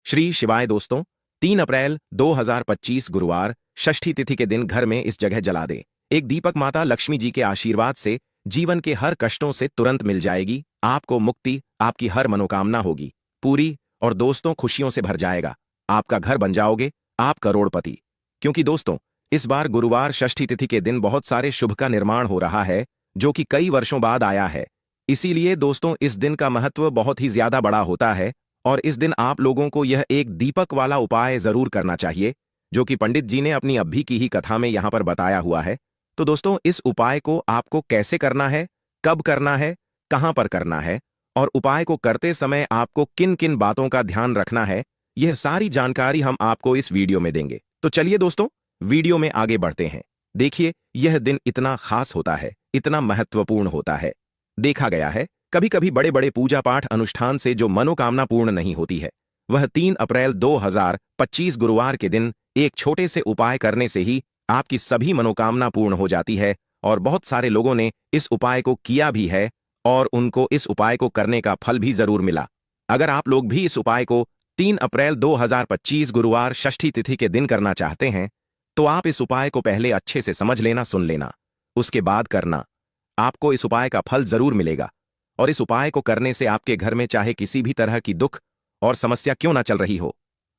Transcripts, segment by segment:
श्री शिवाय दोस्तों। 3 अप्रैल 2025 गुरुवार षष्ठी तिथि के दिन घर में इस जगह जला दे एक दीपक। माता लक्ष्मी जी के आशीर्वाद से जीवन के हर कष्टों से तुरंत मिल जाएगी आपको मुक्ति। आपकी हर मनोकामना होगी पूरी और दोस्तों खुशियों से भर जाएगा। आपका घर बन जाओगे आप करोड़पति। क्योंकि दोस्तों इस बार गुरुवार षष्ठी तिथि के दिन बहुत सारे शुभ का निर्माण हो रहा है जो कि कई वर्षों बाद आया है। इसीलिए दोस्तों इस दिन का महत्व बहुत ही ज्यादा बड़ा होता है और इस दिन आप लोगों को यह एक दीपक वाला उपाय जरूर करना चाहिए जो कि पंडित जी ने अपनी अभी की ही कथा में यहां पर बताया हुआ है। तो दोस्तों इस उपाय को आपको कैसे करना है, कब करना है, कहां पर करना है और उपाय को करते समय आपको किन किन बातों का ध्यान रखना है, यह सारी जानकारी हम आपको इस वीडियो में देंगे। तो चलिए दोस्तों वीडियो में आगे बढ़ते हैं। देखिए यह दिन इतना खास होता है, इतना महत्वपूर्ण होता है। देखा गया है कभी कभी बड़े बड़े पूजा पाठ अनुष्ठान से जो मनोकामना पूर्ण नहीं होती है वह 3 अप्रैल 2025 गुरुवार के दिन एक छोटे से उपाय करने से ही आपकी सभी मनोकामना पूर्ण हो जाती है। और बहुत सारे लोगों ने इस उपाय को किया भी है और उनको इस उपाय को करने का फल भी जरूर मिला। अगर आप लोग भी इस उपाय को 3 अप्रैल 2025 गुरुवार षष्ठी तिथि के दिन करना चाहते हैं तो आप इस उपाय को पहले अच्छे से समझ लेना, सुन लेना, उसके बाद करना। आपको इस उपाय का फल जरूर मिलेगा। और इस उपाय को करने से आपके घर में चाहे किसी भी तरह की दुख और समस्या क्यों ना चल रही हो,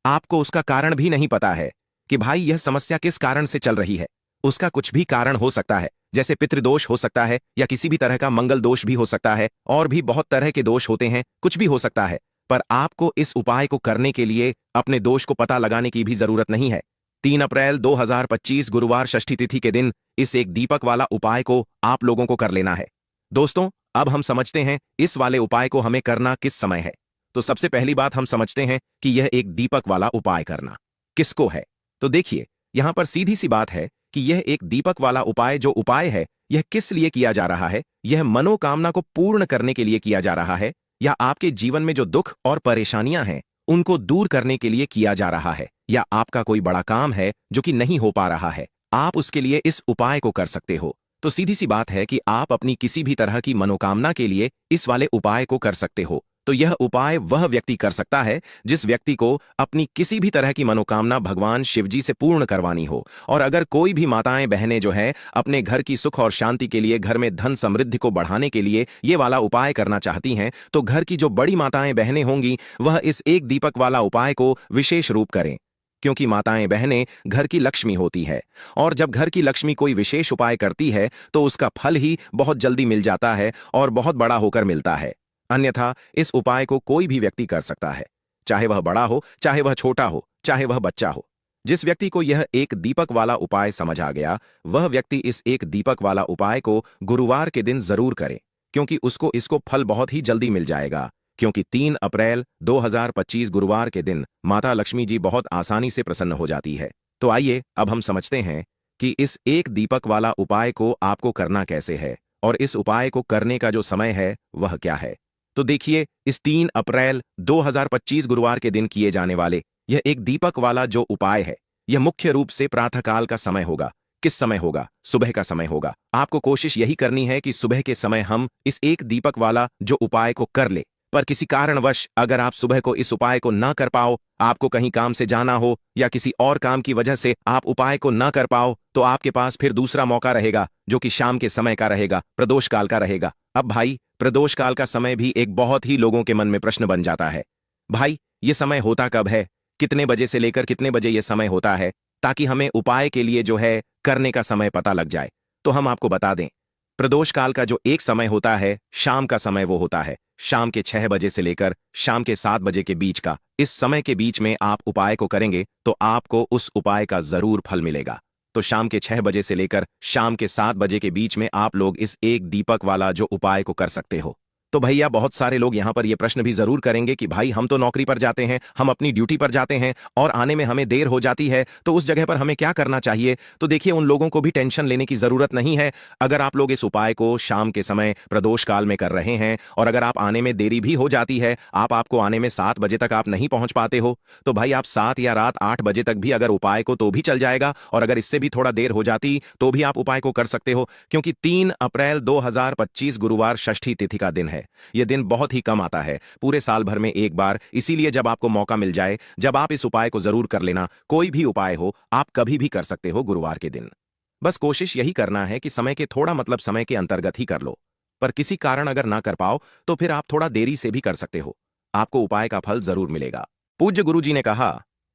आपको उसका कारण भी नहीं पता है कि भाई यह समस्या किस कारण से चल रही है। उसका कुछ भी कारण हो सकता है, जैसे पितृदोष हो सकता है या किसी भी तरह का मंगल दोष भी हो सकता है और भी बहुत तरह के दोष होते हैं, कुछ भी हो सकता है। पर आपको इस उपाय को करने के लिए अपने दोष को पता लगाने की भी जरूरत नहीं है। 3 अप्रैल 2025 गुरुवार षष्ठी तिथि के दिन इस एक दीपक वाला उपाय को आप लोगों को कर लेना है। दोस्तों अब हम समझते हैं इस वाले उपाय को हमें करना किस समय है। तो सबसे पहली बात हम समझते हैं कि यह एक दीपक वाला उपाय करना किसको है। तो देखिए यहां पर सीधी सी बात है कि यह एक दीपक वाला उपाय जो उपाय है यह किस लिए किया जा रहा है। यह मनोकामना को पूर्ण करने के लिए किया जा रहा है या आपके जीवन में जो दुख और परेशानियां हैं उनको दूर करने के लिए किया जा रहा है, या आपका कोई बड़ा काम है जो कि नहीं हो पा रहा है, आप उसके लिए इस उपाय को कर सकते हो। तो सीधी सी बात है कि आप अपनी किसी भी तरह की मनोकामना के लिए इस वाले उपाय को कर सकते हो। तो यह उपाय वह व्यक्ति कर सकता है जिस व्यक्ति को अपनी किसी भी तरह की मनोकामना भगवान शिवजी से पूर्ण करवानी हो। और अगर कोई भी माताएं बहनें जो है अपने घर की सुख और शांति के लिए, घर में धन समृद्धि को बढ़ाने के लिए ये वाला उपाय करना चाहती हैं तो घर की जो बड़ी माताएं बहनें होंगी वह इस एक दीपक वाला उपाय को विशेष रूप करें। क्योंकि माताएं बहनें घर की लक्ष्मी होती है और जब घर की लक्ष्मी कोई विशेष उपाय करती है तो उसका फल ही बहुत जल्दी मिल जाता है और बहुत बड़ा होकर मिलता है। अन्यथा इस उपाय को कोई भी व्यक्ति कर सकता है, चाहे वह बड़ा हो, चाहे वह छोटा हो, चाहे वह बच्चा हो। जिस व्यक्ति को यह एक दीपक वाला उपाय समझ आ गया वह व्यक्ति इस एक दीपक वाला उपाय को गुरुवार के दिन जरूर करे, क्योंकि उसको इसको फल बहुत ही जल्दी मिल जाएगा। क्योंकि 3 अप्रैल 2025 गुरुवार के दिन माता लक्ष्मी जी बहुत आसानी से प्रसन्न हो जाती है। तो आइए अब हम समझते हैं कि इस एक दीपक वाला उपाय को आपको करना कैसे है और इस उपाय को करने का जो समय है वह क्या है। तो देखिए इस 3 अप्रैल 2025 गुरुवार के दिन किए जाने वाले यह एक दीपक वाला जो उपाय है यह मुख्य रूप से प्रातःकाल का समय होगा। किस समय होगा? सुबह का समय होगा। आपको कोशिश यही करनी है कि सुबह के समय हम इस एक दीपक वाला जो उपाय को कर ले। पर किसी कारणवश अगर आप सुबह को इस उपाय को ना कर पाओ, आपको कहीं काम से जाना हो या किसी और काम की वजह से आप उपाय को ना कर पाओ, तो आपके पास फिर दूसरा मौका रहेगा जो कि शाम के समय का रहेगा, प्रदोष काल का रहेगा। अब भाई प्रदोष काल का समय भी एक बहुत ही लोगों के मन में प्रश्न बन जाता है, भाई ये समय होता कब है, कितने बजे से लेकर कितने बजे ये समय होता है, ताकि हमें उपाय के लिए जो है करने का समय पता लग जाए। तो हम आपको बता दें प्रदोष काल का जो एक समय होता है शाम का समय, वो होता है शाम के 6 बजे से लेकर शाम के 7 बजे के बीच का। इस समय के बीच में आप उपाय को करेंगे तो आपको उस उपाय का जरूर फल मिलेगा। तो शाम के 6 बजे से लेकर शाम के 7 बजे के बीच में आप लोग इस एक दीपक वाला जो उपाय को कर सकते हो। तो भैया बहुत सारे लोग यहां पर यह प्रश्न भी जरूर करेंगे कि भाई हम तो नौकरी पर जाते हैं, हम अपनी ड्यूटी पर जाते हैं और आने में हमें देर हो जाती है, तो उस जगह पर हमें क्या करना चाहिए। तो देखिए उन लोगों को भी टेंशन लेने की जरूरत नहीं है। अगर आप लोग इस उपाय को शाम के समय प्रदोष काल में कर रहे हैं और अगर आप आने में देरी भी हो जाती है, आपको आने में 7 बजे तक आप नहीं पहुंच पाते हो, तो भाई आप 7 या रात 8 बजे तक भी अगर उपाय को तो भी चल जाएगा। और अगर इससे भी थोड़ा देर हो जाती तो भी आप उपाय को कर सकते हो, क्योंकि 3 अप्रैल 2025 गुरुवार षष्ठी तिथि का दिन है। है। यह दिन बहुत ही कम आता है, पूरे साल भर में एक बार, इसीलिए जब आपको मौका मिल जाए, जब आप इस उपाय को जरूर कर लेना। कोई भी उपाय हो, आप कभी भी कर सकते हो गुरुवार के दिन। बस कोशिश यही करना है कि समय के थोड़ा मतलब समय के अंतर्गत ही कर लो। पर किसी कारण अगर ना कर पाओ तो फिर आप थोड़ा देरी से भी कर सकते हो, आपको उपाय का फल जरूर मिलेगा। पूज्य गुरु जी ने कहा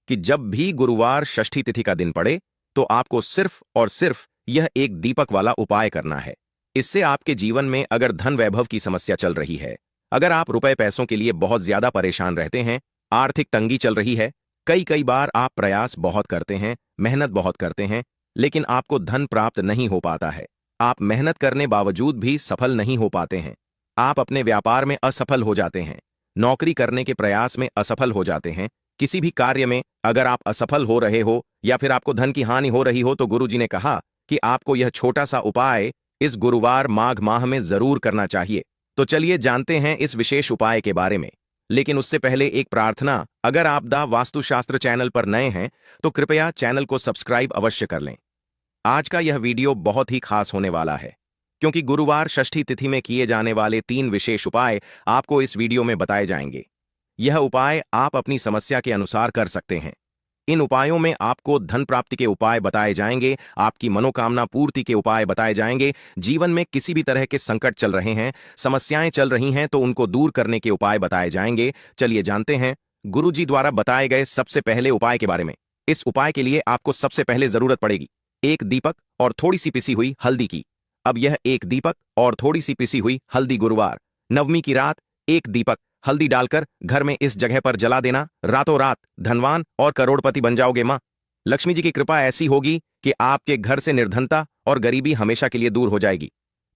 कि जब भी गुरुवार षष्ठी तिथि का दिन पड़े तो आपको सिर्फ और सिर्फ यह एक दीपक वाला उपाय करना है। इससे आपके जीवन में अगर धन वैभव की समस्या चल रही है, अगर आप रुपए पैसों के लिए बहुत ज्यादा परेशान रहते हैं, आर्थिक तंगी चल रही है, कई कई बार आप प्रयास बहुत करते हैं, मेहनत बहुत करते हैं, लेकिन आपको धन प्राप्त नहीं हो पाता है, आप मेहनत करने बावजूद भी सफल नहीं हो पाते हैं, आप अपने व्यापार में असफल हो जाते हैं, नौकरी करने के प्रयास में असफल हो जाते हैं, किसी भी कार्य में अगर आप असफल हो रहे हो या फिर आपको धन की हानि हो रही हो, तो गुरु जी ने कहा कि आपको यह छोटा सा उपाय इस गुरुवार माघ माह में जरूर करना चाहिए। तो चलिए जानते हैं इस विशेष उपाय के बारे में। लेकिन उससे पहले एक प्रार्थना, अगर आप द वास्तुशास्त्र चैनल पर नए हैं तो कृपया चैनल को सब्सक्राइब अवश्य कर लें। आज का यह वीडियो बहुत ही खास होने वाला है, क्योंकि गुरुवार षष्ठी तिथि में किए जाने वाले 3 विशेष उपाय आपको इस वीडियो में बताए जाएंगे। यह उपाय आप अपनी समस्या के अनुसार कर सकते हैं। इन उपायों में आपको धन प्राप्ति के उपाय बताए जाएंगे, आपकी मनोकामना पूर्ति के उपाय बताए जाएंगे, जीवन में किसी भी तरह के संकट चल रहे हैं, समस्याएं चल रही हैं तो उनको दूर करने के उपाय बताए जाएंगे। चलिए जानते हैं गुरुजी द्वारा बताए गए सबसे पहले उपाय के बारे में। इस उपाय के लिए आपको सबसे पहले जरूरत पड़ेगी एक दीपक और थोड़ी सी पिसी हुई हल्दी की। अब यह एक दीपक और थोड़ी सी पिसी हुई हल्दी गुरुवार नवमी की रात एक दीपक हल्दी डालकर घर में इस जगह पर जला देना। रातों रात धनवान और करोड़पति बन जाओगे। मां लक्ष्मी जी की कृपा ऐसी होगी कि आपके घर से निर्धनता और गरीबी हमेशा के लिए दूर हो जाएगी।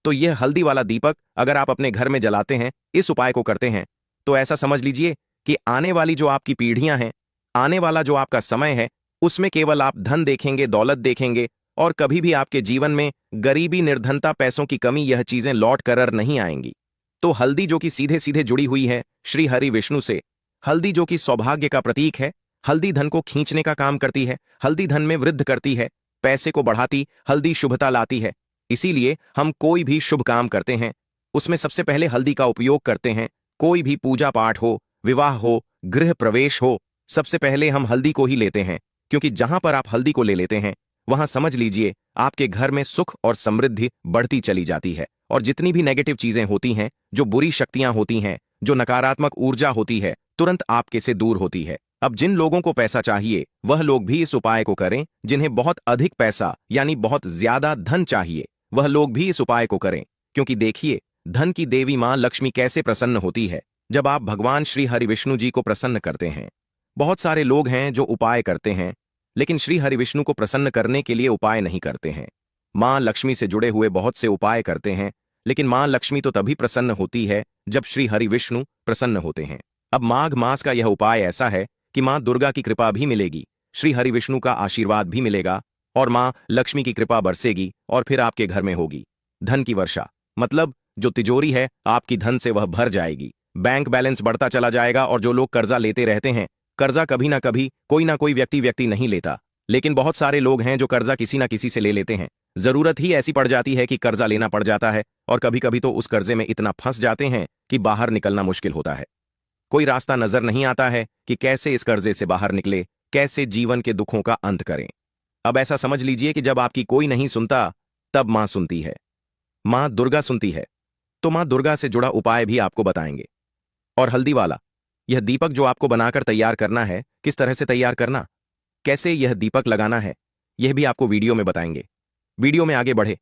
तो यह हल्दी वाला दीपक अगर आप अपने घर में जलाते हैं, इस उपाय को करते हैं, तो ऐसा समझ लीजिए कि आने वाली जो आपकी पीढ़ियां हैं, आने वाला जो आपका समय है, उसमें केवल आप धन देखेंगे, दौलत देखेंगे और कभी भी आपके जीवन में गरीबी, निर्धनता, पैसों की कमी, यह चीजें लौट कर नहीं आएंगी। तो हल्दी जो कि सीधे सीधे जुड़ी हुई है श्री हरि विष्णु से, हल्दी जो कि सौभाग्य का प्रतीक है, हल्दी धन को खींचने का काम करती है, हल्दी धन में वृद्धि करती है, पैसे को बढ़ाती, हल्दी शुभता लाती है। इसीलिए हम कोई भी शुभ काम करते हैं उसमें सबसे पहले हल्दी का उपयोग करते हैं। कोई भी पूजा पाठ हो, विवाह हो, गृह प्रवेश हो, सबसे पहले हम हल्दी को ही लेते हैं, क्योंकि जहां पर आप हल्दी को ले लेते हैं वहां समझ लीजिए आपके घर में सुख और समृद्धि बढ़ती चली जाती है। और जितनी भी नेगेटिव चीजें होती हैं, जो बुरी शक्तियां होती हैं, जो नकारात्मक ऊर्जा होती है, तुरंत आपके से दूर होती है। अब जिन लोगों को पैसा चाहिए वह लोग भी इस उपाय को करें, जिन्हें बहुत अधिक पैसा यानी बहुत ज्यादा धन चाहिए वह लोग भी इस उपाय को करें, क्योंकि देखिए धन की देवी मां लक्ष्मी कैसे प्रसन्न होती है जब आप भगवान श्री हरि विष्णु जी को प्रसन्न करते हैं। बहुत सारे लोग हैं जो उपाय करते हैं लेकिन श्री हरि विष्णु को प्रसन्न करने के लिए उपाय नहीं करते हैं। मां लक्ष्मी से जुड़े हुए बहुत से उपाय करते हैं, लेकिन मां लक्ष्मी तो तभी प्रसन्न होती है जब श्री हरि विष्णु प्रसन्न होते हैं। अब माघ मास का यह उपाय ऐसा है कि मां दुर्गा की कृपा भी मिलेगी, श्री हरि विष्णु का आशीर्वाद भी मिलेगा और मां लक्ष्मी की कृपा बरसेगी और फिर आपके घर में होगी धन की वर्षा। मतलब जो तिजोरी है आपकी धन से वह भर जाएगी, बैंक बैलेंस बढ़ता चला जाएगा। और जो लोग कर्जा लेते रहते हैं, कर्जा कभी ना कभी कोई ना कोई व्यक्ति नहीं लेता, लेकिन बहुत सारे लोग हैं जो कर्जा किसी ना किसी से ले लेते हैं। जरूरत ही ऐसी पड़ जाती है कि कर्जा लेना पड़ जाता है और कभी कभी तो उस कर्जे में इतना फंस जाते हैं कि बाहर निकलना मुश्किल होता है। कोई रास्ता नजर नहीं आता है कि कैसे इस कर्जे से बाहर निकले, कैसे जीवन के दुखों का अंत करें। अब ऐसा समझ लीजिए कि जब आपकी कोई नहीं सुनता तब मां सुनती है, मां दुर्गा सुनती है। तो मां दुर्गा से जुड़ा उपाय भी आपको बताएंगे। और हल्दी वाला यह दीपक जो आपको बनाकर तैयार करना है, किस तरह से तैयार करना, कैसे यह दीपक लगाना है, यह भी आपको वीडियो में बताएंगे। वीडियो में आगे बढ़े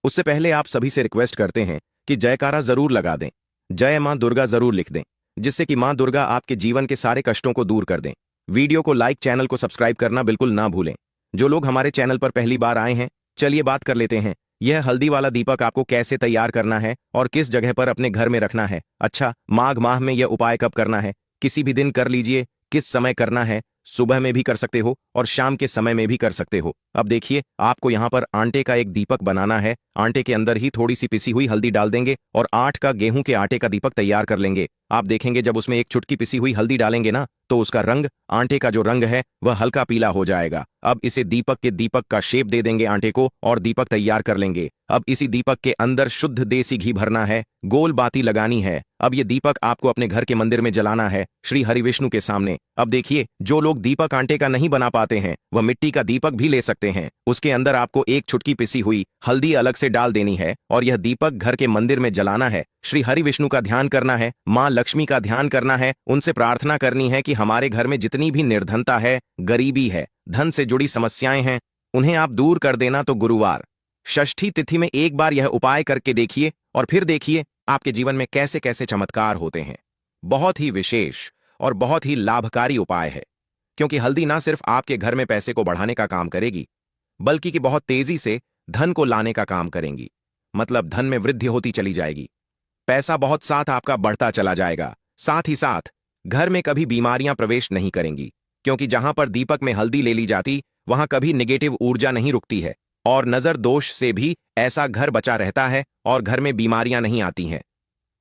उससे पहले आप सभी से रिक्वेस्ट करते हैं कि जयकारा जरूर लगा दें, जय मां दुर्गा जरूर लिख दें, जिससे कि मां दुर्गा आपके जीवन के सारे कष्टों को दूर कर दें। वीडियो को लाइक, चैनल को सब्सक्राइब करना बिल्कुल ना भूलें। जो लोग हमारे चैनल पर पहली बार आए हैं, चलिए बात कर लेते हैं यह हल्दी वाला दीपक आपको कैसे तैयार करना है और किस जगह पर अपने घर में रखना है। अच्छा, माघ माह में यह उपाय कब करना है, किसी भी दिन कर लीजिए, किस समय करना है, सुबह में भी कर सकते हो और शाम के समय में भी कर सकते हो। अब देखिए, आपको यहाँ पर आटे का एक दीपक बनाना है। आटे के अंदर ही थोड़ी सी पिसी हुई हल्दी डाल देंगे और 8 का गेहूं के आटे का दीपक तैयार कर लेंगे। आप देखेंगे जब उसमें एक चुटकी पिसी हुई हल्दी डालेंगे ना, तो उसका रंग, आटे का जो रंग है वह हल्का पीला हो जाएगा। अब इसे दीपक के दीपक का शेप दे देंगे आटे को और दीपक तैयार कर लेंगे। अब इसी दीपक के अंदर शुद्ध देसी घी भरना है, गोल बाती लगानी है। अब ये दीपक आपको अपने घर के मंदिर में जलाना है, श्री हरि विष्णु के सामने। अब देखिए, जो लोग दीपक आटे का नहीं बना पाते हैं वह मिट्टी का दीपक भी ले सकते हैं। उसके अंदर आपको एक चुटकी पिसी हुई हल्दी अलग से डाल देनी है और यह दीपक घर के मंदिर में जलाना है। श्री हरि विष्णु का ध्यान करना है, माँ लक्ष्मी का ध्यान करना है, उनसे प्रार्थना करनी है कि हमारे घर में जितनी भी निर्धनता है, गरीबी है, धन से जुड़ी समस्याएं हैं, उन्हें आप दूर कर देना। तो गुरुवार षष्ठी तिथि में एक बार यह उपाय करके देखिए और फिर देखिए आपके जीवन में कैसे कैसे चमत्कार होते हैं। बहुत ही विशेष और बहुत ही लाभकारी उपाय है, क्योंकि हल्दी ना सिर्फ आपके घर में पैसे को बढ़ाने का काम करेगी, बल्कि कि बहुत तेजी से धन को लाने का काम करेंगी। मतलब धन में वृद्धि होती चली जाएगी, पैसा बहुत साथ आपका बढ़ता चला जाएगा। साथ ही साथ घर में कभी बीमारियां प्रवेश नहीं करेंगी, क्योंकि जहां पर दीपक में हल्दी ले ली जाती वहां कभी नेगेटिव ऊर्जा नहीं रुकती है और नजर दोष से भी ऐसा घर बचा रहता है और घर में बीमारियां नहीं आती हैं।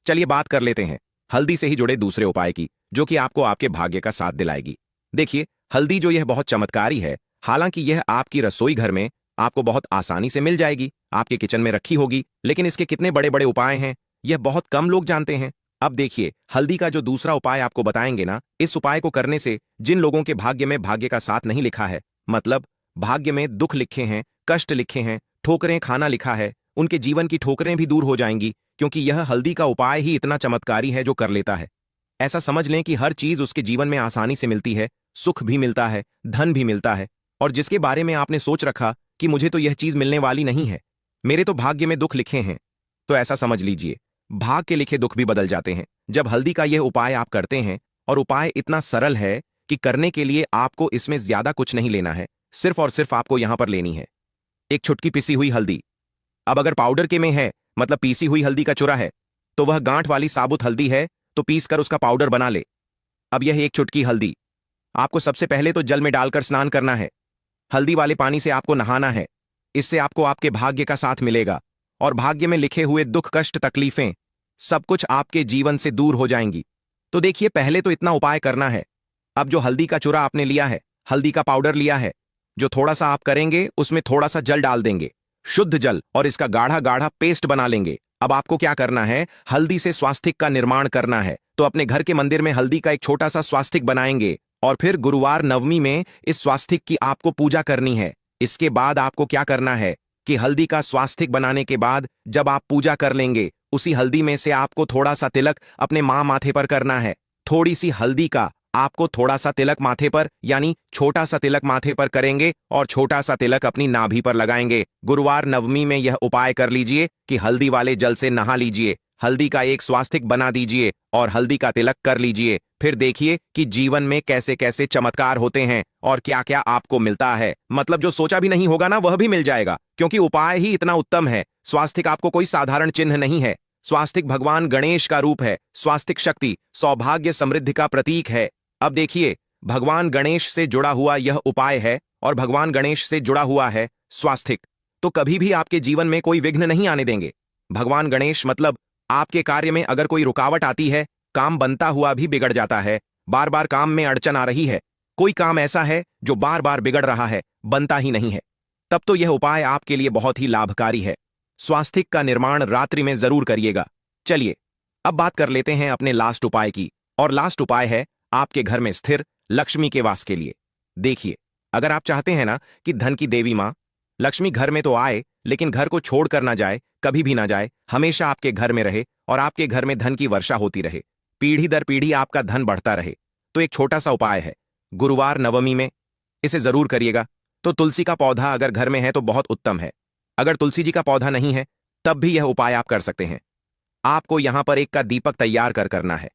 चलिए बात कर लेते हैं हल्दी से ही जुड़े दूसरे उपाय की, जो कि आपको आपके भाग्य का साथ दिलाएगी। देखिए, हल्दी जो यह बहुत चमत्कारी है। हालांकि यह आपकी रसोई घर में आपको बहुत आसानी से मिल जाएगी, आपके किचन में रखी होगी, लेकिन इसके कितने बड़े बड़े उपाय हैं यह बहुत कम लोग जानते हैं। अब देखिए, हल्दी का जो दूसरा उपाय आपको बताएंगे ना, इस उपाय को करने से जिन लोगों के भाग्य में भाग्य का साथ नहीं लिखा है, मतलब भाग्य में दुख लिखे हैं, कष्ट लिखे हैं, ठोकरें खाना लिखा है, उनके जीवन की ठोकरें भी दूर हो जाएंगी, क्योंकि यह हल्दी का उपाय ही इतना चमत्कारी है जो कर लेता है। ऐसा समझ लें कि हर चीज उसके जीवन में आसानी से मिलती है, सुख भी मिलता है, धन भी मिलता है। और जिसके बारे में आपने सोच रखा कि मुझे तो यह चीज मिलने वाली नहीं है, मेरे तो भाग्य में दुख लिखे हैं, तो ऐसा समझ लीजिए भाग के लिखे दुख भी बदल जाते हैं जब हल्दी का यह उपाय आप करते हैं। और उपाय इतना सरल है कि करने के लिए आपको इसमें ज्यादा कुछ नहीं लेना है, सिर्फ और सिर्फ आपको यहां पर लेनी है एक छुटकी पिसी हुई हल्दी। अब अगर पाउडर के में है, मतलब पीसी हुई हल्दी का चूरा है, तो वह गांठ वाली साबुत हल्दी है, तो पीस कर उसका पाउडर बना ले। अब यह एक चुटकी हल्दी आपको सबसे पहले तो जल में डालकर स्नान करना है। हल्दी वाले पानी से आपको नहाना है। इससे आपको आपके भाग्य का साथ मिलेगा और भाग्य में लिखे हुए दुख, कष्ट, तकलीफें सब कुछ आपके जीवन से दूर हो जाएंगी। तो देखिए, पहले तो इतना उपाय करना है। अब जो हल्दी का चूरा आपने लिया है, हल्दी का पाउडर लिया है, जो थोड़ा सा आप करेंगे उसमें थोड़ा सा जल डाल देंगे, शुद्ध जल, और इसका गाढ़ा गाढ़ा पेस्ट बना लेंगे। अब आपको क्या करना है, हल्दी से स्वास्तिक का निर्माण करना है। तो अपने घर के मंदिर में हल्दी का एक छोटा सा स्वास्तिक बनाएंगे और फिर गुरुवार नवमी में इस स्वास्तिक की आपको पूजा करनी है। इसके बाद आपको क्या करना है कि हल्दी का स्वास्तिक बनाने के बाद जब आप पूजा कर लेंगे, उसी हल्दी में से आपको थोड़ा सा तिलक अपने मां माथे पर करना है। थोड़ी सी हल्दी का आपको थोड़ा सा तिलक माथे पर, यानी छोटा सा तिलक माथे पर करेंगे और छोटा सा तिलक अपनी नाभि पर लगाएंगे। गुरुवार नवमी में यह उपाय कर लीजिए कि हल्दी वाले जल से नहा लीजिए, हल्दी का एक स्वास्तिक बना दीजिए और हल्दी का तिलक कर लीजिए। फिर देखिए कि जीवन में कैसे कैसे चमत्कार होते हैं और क्या क्या आपको मिलता है। मतलब जो सोचा भी नहीं होगा ना, वह भी मिल जाएगा, क्योंकि उपाय ही इतना उत्तम है। स्वास्तिक आपको कोई साधारण चिन्ह नहीं है, स्वास्तिक भगवान गणेश का रूप है। स्वास्तिक शक्ति, सौभाग्य, समृद्धि का प्रतीक है। अब देखिए, भगवान गणेश से जुड़ा हुआ यह उपाय है और भगवान गणेश से जुड़ा हुआ है स्वास्तिक, तो कभी भी आपके जीवन में कोई विघ्न नहीं आने देंगे। भगवान गणेश मतलब आपके कार्य में अगर कोई रुकावट आती है, काम बनता हुआ भी बिगड़ जाता है, बार बार काम में अड़चन आ रही है, कोई काम ऐसा है जो बार बार बिगड़ रहा है, बनता ही नहीं है, तब तो यह उपाय आपके लिए बहुत ही लाभकारी है। स्वास्तिक का निर्माण रात्रि में जरूर करिएगा। चलिए अब बात कर लेते हैं अपने लास्ट उपाय की, और लास्ट उपाय है आपके घर में स्थिर लक्ष्मी के वास के लिए। देखिए, अगर आप चाहते हैं ना कि धन की देवी मां लक्ष्मी घर में तो आए, लेकिन घर को छोड़कर ना जाए, कभी भी ना जाए, हमेशा आपके घर में रहे और आपके घर में धन की वर्षा होती रहे, पीढ़ी दर पीढ़ी आपका धन बढ़ता रहे, तो एक छोटा सा उपाय है। गुरुवार नवमी में इसे जरूर करिएगा। तो तुलसी का पौधा अगर घर में है तो बहुत उत्तम है, अगर तुलसी जी का पौधा नहीं है तब भी यह उपाय आप कर सकते हैं। आपको यहां पर एक का दीपक तैयार करना है,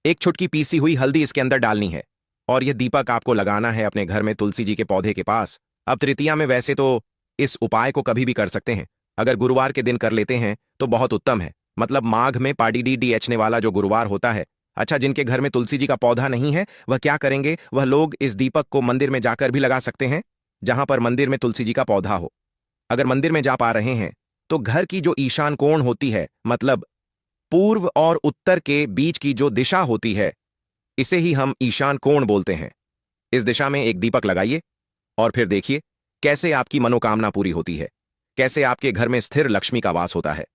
एक छुटकी पीसी हुई हल्दी इसके अंदर डालनी है और यह दीपक आपको लगाना है अपने घर में तुलसी जी के पौधे के पास। अब तृतीया में वैसे तो इस उपाय को कभी भी कर सकते हैं, अगर गुरुवार के दिन कर लेते हैं तो बहुत उत्तम है। मतलब माघ में पाडी डी एचने वाला जो गुरुवार होता है, अच्छा, जिनके घर में तुलसी जी का पौधा नहीं है वह क्या करेंगे? वह लोग इस दीपक को मंदिर में जाकर भी लगा सकते हैं, जहां पर मंदिर में तुलसी जी का पौधा हो। अगर मंदिर में जा पा रहे हैं तो घर की जो ईशान कोण होती है, मतलब पूर्व और उत्तर के बीच की जो दिशा होती है, इसे ही हम ईशान कोण बोलते हैं। इस दिशा में एक दीपक लगाइए और फिर देखिए कैसे आपकी मनोकामना पूरी होती है, कैसे आपके घर में स्थिर लक्ष्मी का वास होता है।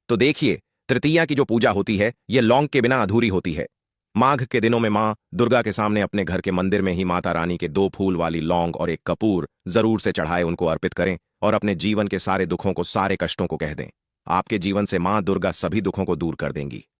तो देखिए, तृतीया की जो पूजा होती है यह लौंग के बिना अधूरी होती है। माघ के दिनों में मां दुर्गा के सामने अपने घर के मंदिर में ही माता रानी के 2 फूल वाली लौंग और एक कपूर जरूर से चढ़ाए, उनको अर्पित करें और अपने जीवन के सारे दुखों को, सारे कष्टों को कह दें। आपके जीवन से मां दुर्गा सभी दुखों को दूर कर देंगी।